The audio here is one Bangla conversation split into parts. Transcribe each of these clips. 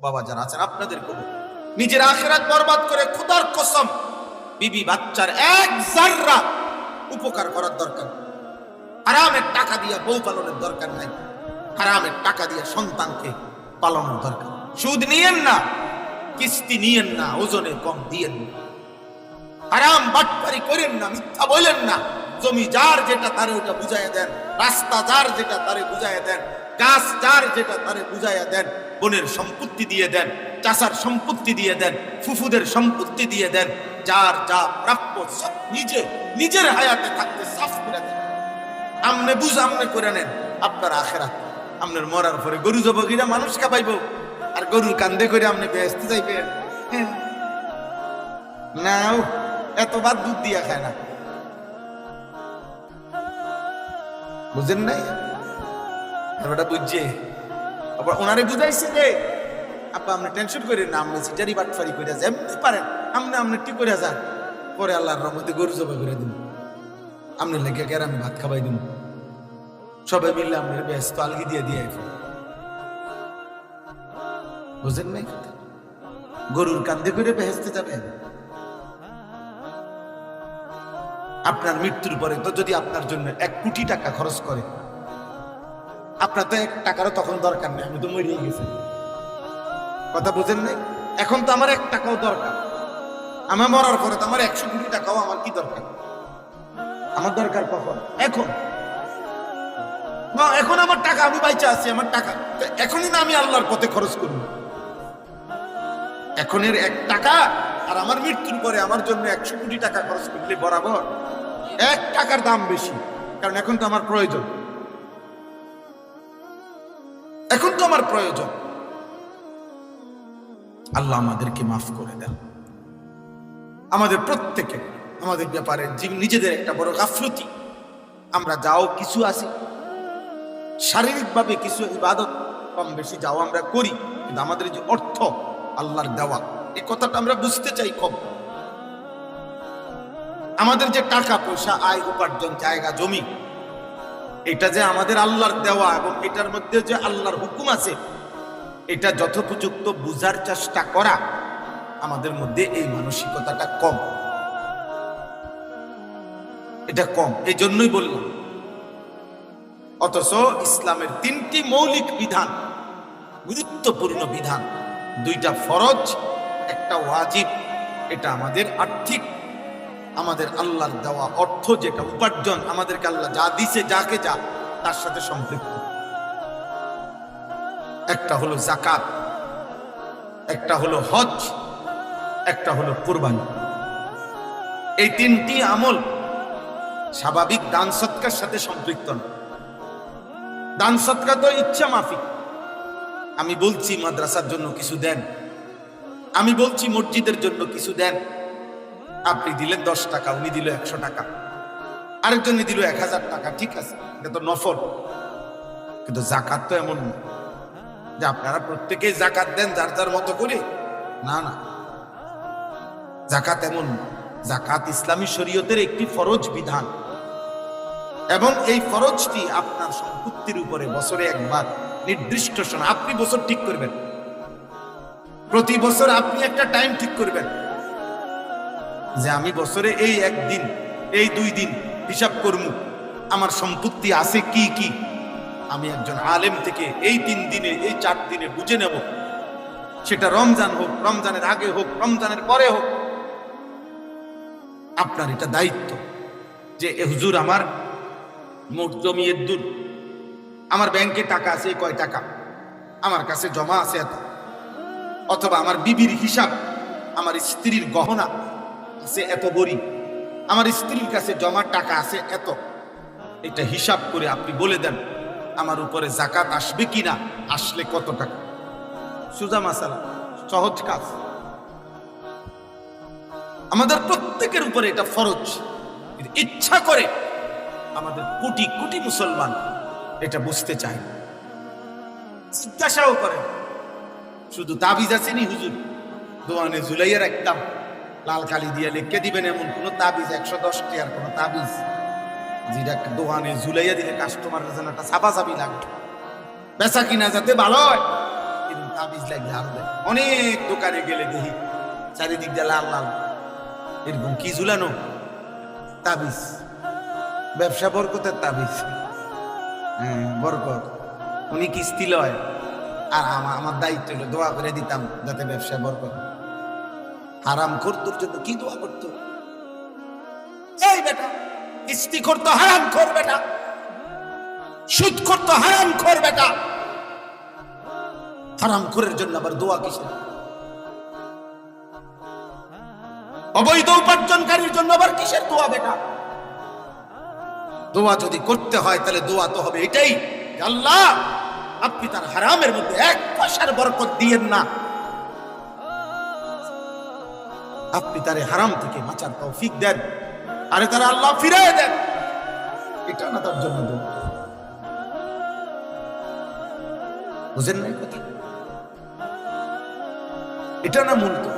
বাবা যারা আছেন আপনাদের কবুল। নিজের আখিরাত বরবাদ করে খোদার কসম বিবি বাচ্চার এক জাররা উপকার করার দরকার। হারামের টাকা দিয়ে বউ পালনের দরকার নাই, হারামের টাকা দিয়ে সন্তানকে পালনের দরকার। সুদ নিয়েন না, কিস্তি নিয়েন না, ওজনে কম দিয়েন না, হারাম বাটপারি করেন না, মিথ্যা বলেন না। জমি যার যেটা তারে ওটা বুঝাইয়া দেন, রাস্তা যার যেটা তারে বুঝাইয়া দেন, গাছ যার যেটা তারে বুঝাইয়া দেন, বোনের সম্পত্তি দিয়ে দেন, চাচার সম্পত্তি দিয়ে দেন, ফুফুদের সম্পত্তি দিয়ে দেন, যার যা প্রাপ্য সব নিজের হায়াতে থাকতে সাফ করে দেন। আমনে বুঝ আমনে করে নেন আপনার আখিরাত। আপনার মরার পরে গরু জবগিরা মানুষ খাবাইব, আর গরুর কান্দে করে আপনি বেহেশতে যাইবেন না? এত বাদ দুধ দিয়া খায় না, বুঝেন নাই? ওটা বুঝছে, আবার ওনারে বুঝাইছে রে আপা আপনি টেনশন করেন না, আপনি সিটারি বাটফারি করে যেমনি পারেন আপনি ঠিক করে যান, পরে আল্লাহর রহমতে গরু জবাই করে দিন, আপনি লেগে গেলে আমি ভাত খাবাই দিন, সবাই মিললে আপনার ব্যস্ত আলগি দিয়ে দিয়ে বুঝেন নাই? গরুর কান্দে করে বেহেস্তে যাবেন। আপনার মৃত্যুর পরে তো যদি আপনার জন্য 1 কোটি টাকা খরচ করে, আপনার তো 1 টাকারও তখন দরকার নেই, আমি তো মরিয়ে গেছি। কথা বুঝেন নাই? এখন তো আমার 1 টাকাও দরকার। আমার মরার পরে তো আমার 100 কোটি টাকাও আমার কি দরকার? আমার দরকার কখন? এখন। এখন আমার টাকা, আমি বাইচা আছি, আমার টাকা এখনই না আমি আল্লাহর পথে খরচ করব। এখনের 1 টাকা আর আমার মৃত্যুর পরে আমার জন্য 100 কোটি টাকা খরচ করলে বরাবর 1 টাকার দাম বেশি, কারণ এখন তো আমার প্রয়োজন, এখন তো আমার প্রয়োজন। আল্লাহ আমাদেরকে মাফ করে দেন। আমাদের প্রত্যেকে আমাদের ব্যাপারে নিজেদের একটা বড় গাফলতি। আমরা যাও কিছু আছি শারীরিকভাবে, কিছু ইবাদত কম বেশি যাও আমরা করি, কিন্তু আমাদের যে অর্থ আল্লাহর দেওয়া, এই কথাটা আমরা বুঝতে চাই কম। আমাদের যে টাকা পয়সা, আয় উপার্জন, জায়গা জমি, এটা যে আমাদের আল্লাহর দেওয়া এবং এটার মধ্যে যে আল্লাহর হুকুম আছে, এটা যথোপযুক্ত বুঝার চেষ্টা করা আমাদের মধ্যে এই মানসিকতাটা কম, এটা কম। এই জন্যই বললাম। অথচ ইসলামের 3টি মৌলিক বিধান, গুরুত্বপূর্ণ বিধান, 2টা ফরজ, একটা ওয়াজিব। এটা আমাদের আর্থিক, আমাদের আল্লাহর দেওয়া অর্থ যেটা উপার্জন, আমাদেরকে আল্লাহ যা দিছে, যাকে যা তার সাথে সম্পৃক্ত। একটা হলো যাকাত, একটা হলো হজ, একটা হলো কুরবানি। এই 3টি আমল স্বাভাবিক দান সৎকার সাথে সম্পৃক্ত না। দান সৎকার তো ইচ্ছা মাফিক। আমি বলছি মাদ্রাসার জন্য কিছু দেন, আমি বলছি মসজিদের জন্য কিছু দেন, আপনি দিলেন 10 টাকা, উনি দিল 100 টাকা, আরেকজনে দিল 1000 টাকা, ঠিক আছে, এটা তো নফল। কিন্তু যাকাত তো এমন না যে আপনারা প্রত্যেকেই যাকাত দেন যার যার মতো করে, না না, যাকাত এমন না। যাকাত ইসলামী শরীয়তের একটি ফরজ বিধান, এবং এই ফরজটি আপনার সম্পত্তির উপরে বছরে একবার নির্দিষ্ট সময় আপনি বছর ঠিক করবেন। প্রতি বছর আপনি একটা টাইম ঠিক করবেন যে আমি বছরে এই 1 দিন, এই 2 দিন হিসাব করব আমার সম্পত্তি আছে কি কি। আমি একজন আলেম থেকে এই 3 দিনে, এই 4 দিনে বুঝে নেব, সেটা রমজান হোক, রমজানের আগে হোক, রমজানের পরে হোক। আপনার এটা দায়িত্ব যে হুজুর আমার মোট জমিয়ের দূর, আমার ব্যাংকে টাকা আছে কয় টাকা, আমার কাছে জমা আছে এত, অথবা আমার বিবির হিসাব, আমার স্ত্রীর গহনা আছে এত বড়ি, আমার স্ত্রীর কাছে জমা টাকা আছে এত। এটা হিসাব করে আপনি বলে দেন আমার উপরে যাকাত আসবে কিনা, আসলে কত টাকা। সোজা মাসালা, সহজ কাজ। আমাদের প্রত্যেকের উপরে এটা ফরজ। ইচ্ছা করে আমাদের কোটি কোটি মুসলমান এটা বুঝতে চায়, জিজ্ঞাসাও করে। শুধু তাবিজ আছে নি হুজুর, দোয়ানে ঝুলাইয়া রাখতাম, লাল কালি দিয়ে লিখে দিবেন এমন কোন তাবিজ, 110 টাকার কোন তাবিজ যেটা দোয়ানে ঝুলাইয়া দিলে কাস্টমারের জন্য একটা ছাপাছাপি লাগবে, বেচা কিনা যাতে ভালো হয়, কিন্তু তাবিজ লাগলে আরো দেয়। অনেক দোকানে গেলে দেখি চারিদিক দিয়ে লাল লাল এরকম কি ঝুলানো তাবিজ, ব্যবসা বরকতের তাবিজ। হ্যাঁ বরকত, উনি কিস্তি লয় আর আমার দায়িত্ব হলো দোয়া করে দিতাম যাতে ব্যবসা বরকত। হারাম খোর জন্য কি দোয়া করতো? এই বেটা কিস্তি করতো হারাম খোর বেটা, সুদ করতো হারাম খোর বেটা, হারাম খোরের জন্য আবার দোয়া কিসের? অবৈধ উপার্জনকারীর জন্য আবার কিসের দোয়া বেটা? দোয়া যদি করতে হয় তাহলে দোয়া তো হবে এটাই, আল্লাহ আপনি তার হারামের মধ্যে এক পয়সার বরকত দিয়েন না, আপনি তারে হারাম থেকে বাঁচার তৌফিক দেন, আরে তারা আল্লাহ ফিরিয়ে দেন। এটা না তার জন্য দোয়া। বুঝেন নাই কথা? এটা না মূল তো।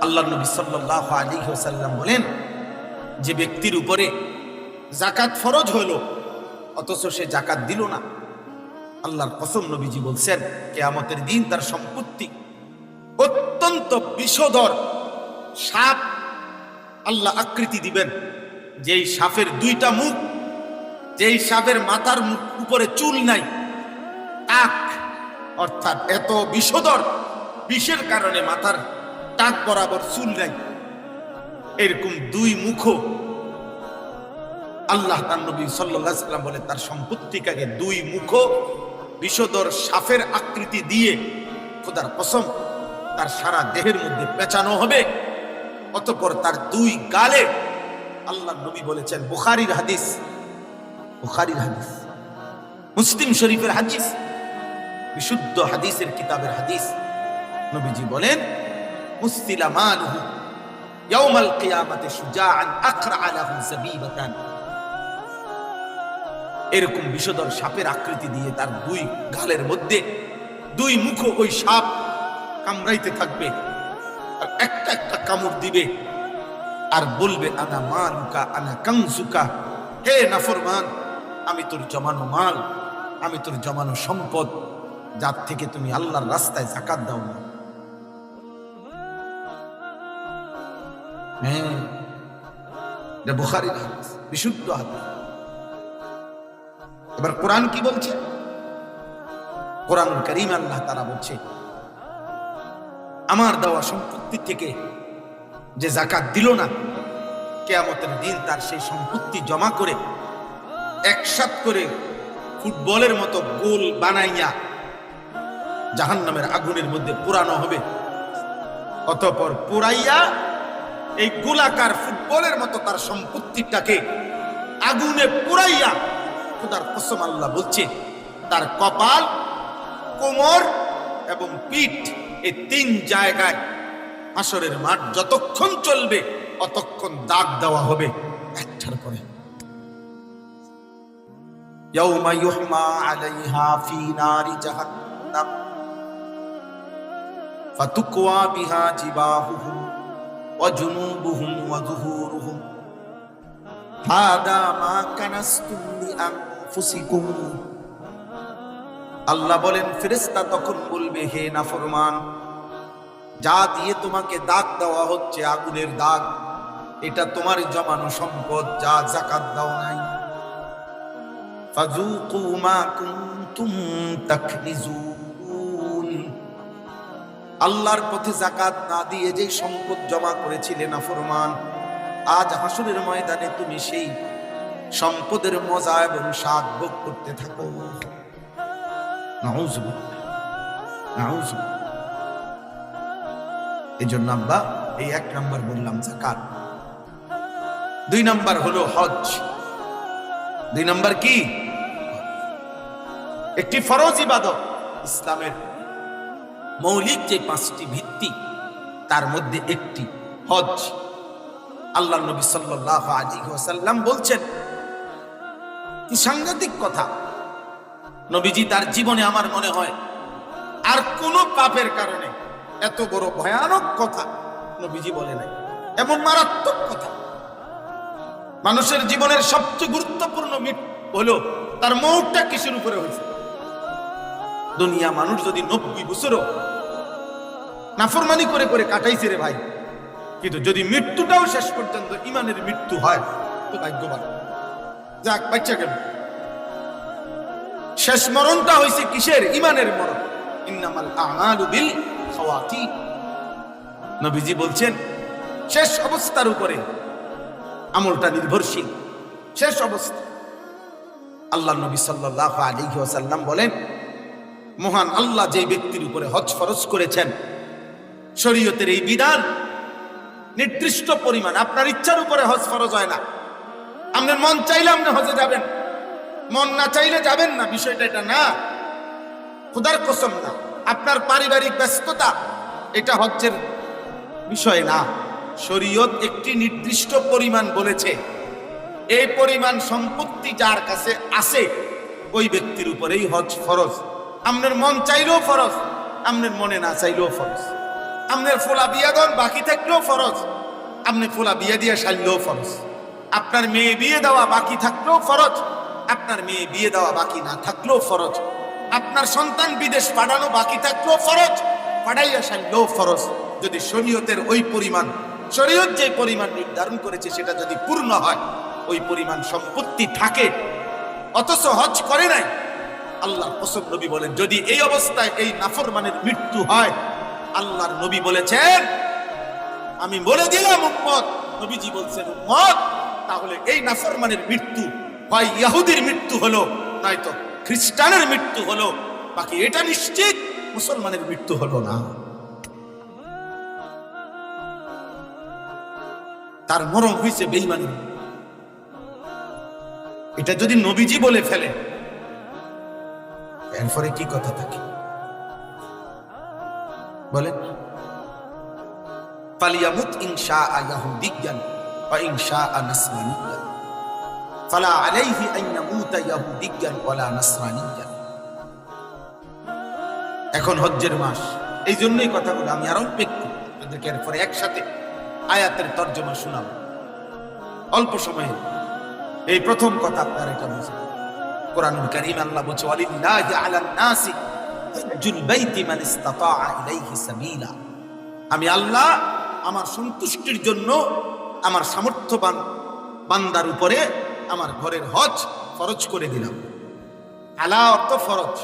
আল্লাহ নবী সাল্লাল্লাহু আলাইহি ওয়াসাল্লাম বলেন, যে ব্যক্তির উপরে যাকাত ফরজ হলো অথচ সে যাকাত দিল না, আল্লাহর কসম নবীজি বলছেন কিয়ামতের দিন তার সম্পত্তি অত্যন্ত বিষধর সাপ আল্লাহ আকৃতি দিবেন, যেই সাপের দুইটা মুখ, যেই সাপের মাথার উপরে চুল নাই, টাক, অর্থাৎ এত বিষধর, বিষের কারণে মাথার টাক বরাবর চুল নাই, এরকম দুই মুখ আল্লাহ তার নবী সাল্লাল্লাহু আলাইহি ওয়াসাল্লাম বলে তার সম্পত্তিকে দুই মুখ বিষধর সাপের আকৃতি দিয়ে খোদার কসম তার সারা দেহের মধ্যে পেঁচানো হবে, অতঃপর তার দুই গালে, আল্লাহ নবী বলেছেন, বুখারীর হাদিস, বুখারীর হাদিস, মুসলিম শরীফের হাদিস, বিশুদ্ধ হাদিসের কিতাবের হাদিস, নবীজি বলেন মুসতিলা মালহু ইয়াউমাল কিয়ামাতি শুজাআন আকরা লাহু যাবিবাতান, এরকম বিষধর সাপের আকৃতি দিয়ে তার দুই গালের মধ্যে দুই মুখ ওই সাপ কামড়াইতে থাকবে, আর একটা একটা কামড় দিবে আর বলবে আনা মালুকা আনা কানজুকা, হে নাফরমান আমি তোর জমানো মাল, আমি তোর জমানো সম্পদ, যার থেকে তুমি আল্লাহর রাস্তায় যাকাত দাও না। হ্যাঁ এটা বুখারীর হাদিস, বিশুদ্ধ হাদিস। এবার কোরআন কি বলছে? কোরআনুল কারীম আল্লাহ তাআলা বলছে, আমার দেওয়া সম্পত্তি থেকে যে যাকাত দিল না, কিয়ামতের দিন তার সেই সম্পত্তি জমা করে একসাথ করে ফুটবলের মতো গোল বানাইয়া জাহান্নামের আগুনের মধ্যে পোড়ানো হবে, অতঃপর পোড়াইয়া এই গোলাকার ফুটবলের মতো তার সম্পত্তিটাকে আগুনে পোড়াইয়া, খোদার কসম আল্লাহ বলছে তার কপাল, কোমর এবং পিঠ, এই তিন জায়গায় হাসরের মাঠ যতক্ষণ চলবে অতক্ষণ দাগ দেওয়া হবে একটার পরে। ইয়াউমা ইউহমা আলাইহা ফি নারি জাহান্নাম ফাতুকওয়া বিহা জিবাহুহুম ওয়া জুনুবুহুম ওয়া যুহুরুহুম হাদা মা কানাসতুম লিআনফুসিকুম। আল্লাহ বলেন ফেরেশতা তখন বলবে, হে নাফরমান, যা দিয়ে তোমাকে দাগ দেওয়া হচ্ছে আগুনের দাগ, এটা তোমার জমানো সম্পদ, যা যাকাত দাও নাই। ফাযুকু মা কুনতুম তাকনিজুন, আল্লাহর পথে যাকাত না দিয়ে যে সম্পদ জমা করেছিলে নাফরমান, আজ হাসরের ময়দানে তুমি সেই সম্পদের মজা এবং স্বাদ ভোগ করতে থাকো। নাউযুবিল্লাহ, নাউযুবিল্লাহ। এই জন্য আমরা এই এক নাম্বার বললাম যাকাত, দুই নাম্বার হলো হজ। দুই নাম্বার কি? একটি ফরজ ইবাদত, ইসলামের মৌলিক যে পাঁচটি ভিত্তি তার মধ্যে একটি হজ। আল্লাহ নবী সাল্লাল্লাহু আলাইহি ওয়াসাল্লাম বলছেন, কি সাংঘাতিক কথা, নবীজি তার জীবনে আমার মনে হয় আর কোন পাপের কারণে এত বড় ভয়ানক কথা নবীজি বলে নাই, এমন মারাত্মক কথা। মানুষের জীবনের সবচেয়ে গুরুত্বপূর্ণ মিট হলো তার মৌতটা কিসের উপরে হয়েছে। দুনিয়া মানুষ যদি 90 বছরও নাফরমানি করে করে কাটাইছে রে ভাই, কিন্তু যদি মৃত্যুটাও শেষ পর্যন্ত ইমানের মৃত্যু হয় তো ভাগ্যবান। যাক বাচ্চা গেল, শেষ মরণটা হইছে কিসের? ইমানের মরণ। ইন্নামাল আমালু বিল খাওয়াতিম। নবীজি বলছেন শেষ অবস্থার উপরে আমলটা নির্ভরশীল। শেষ অবস্থা। আল্লাহ নবী সাল্লাল্লাহু আলাইহি ওয়াসাল্লাম বলেন, মহান আল্লাহ যে ব্যক্তির উপরে হজ ফরজ করেছেন, শরীয়তের এই বিধান নির্দিষ্ট পরিমাণ, আপনার ইচ্ছার উপরে হজ ফরজ হয় না। আপনার মন চাইলে আপনি হজে যাবেন, মন না চাইলে যাবেন না, বিষয়টা এটা না। খোদার কসম না, আপনার পারিবারিক ব্যস্ততা এটা হজ্জের বিষয় না। শরীয়ত একটি নির্দিষ্ট পরিমাণ বলেছে, এই পরিমাণ সম্পত্তি যার কাছে আছে ওই ব্যক্তির উপরেই হজ ফরজ। আপনার মন চাইলেও ফরজ, আপনার মনে না চাইলেও ফরজ। আপনার ফোলা বিয়াদন বাকি থাকলেও ফরজ, আপনি ফোলা বিয়ে দিয়ে সারলেও ফরজ। আপনার মেয়ে বিয়ে দেওয়া বাকি থাকলেও ফরজ, আপনার মেয়ে বিয়ে দেওয়া বাকি না থাকলেও ফরজ। আপনার সন্তান বিদেশ পাঠানো বাকি থাকলেও ফরজ, পাঠাইয়া সারলেও ফরজ। যদি শরীয়তের ওই পরিমাণ, শরীয়ত যে পরিমাণ নির্ধারণ করেছে সেটা যদি পূর্ণ হয়, ওই পরিমাণ সম্পত্তি থাকে, অথচ হজ করে নাই, আল্লাহর কসম নবী বলেন যদি এই অবস্থায় এই নাফরমানের মৃত্যু হয়, আল্লাহর নবী বলেছেন, আমি বলে দিলাম উম্মত, নবীজি বলছেন উম্মত, তাহলে এই নাফরমানের মৃত্যু হয় ইহুদির মৃত্যু হলো, নয়তো খ্রিস্টানের মৃত্যু হলো, বাকি এটা নিশ্চিত মুসলমানের মৃত্যু হলো না। তার মরণ হয়েছে বেঈমানি। এটা যদি নবীজি বলে ফেলে, এরপরে কি কথা থাকে বলেন? ফালিয়ামুত ইনশাআ ইয়াহুদিয়ান ওয়া ইনশাআ নাসরানিয়ান ফালা আলাইহি আন ইয়ামুতা ইয়াহুদিয়ান ওয়ালা নাসরানিয়ান। এখন হজ্জের মাস, এই জন্যই কথাগুলো আমি আরো একটু আপনাদেরকে এরপরে একসাথে আয়াতের তর্জমা শোনাব অল্প সময়ে। এই প্রথম কথা আপনারা এটা বুঝবেন, কোরআনুল কারীম আল্লাহ বলছে ওয়ালিল্লাহি আলান নাসি হজ্জুল বাইতি মান ইসতাতাআ ইলাইহি সাবিলা। আমি আল্লাহ আমার সন্তুষ্টির জন্য আমার সামর্থ্যবান বান্দার উপরে আমার ঘরের হজ ফরজ করে দিলাম। আলা অর্থ ফরজ,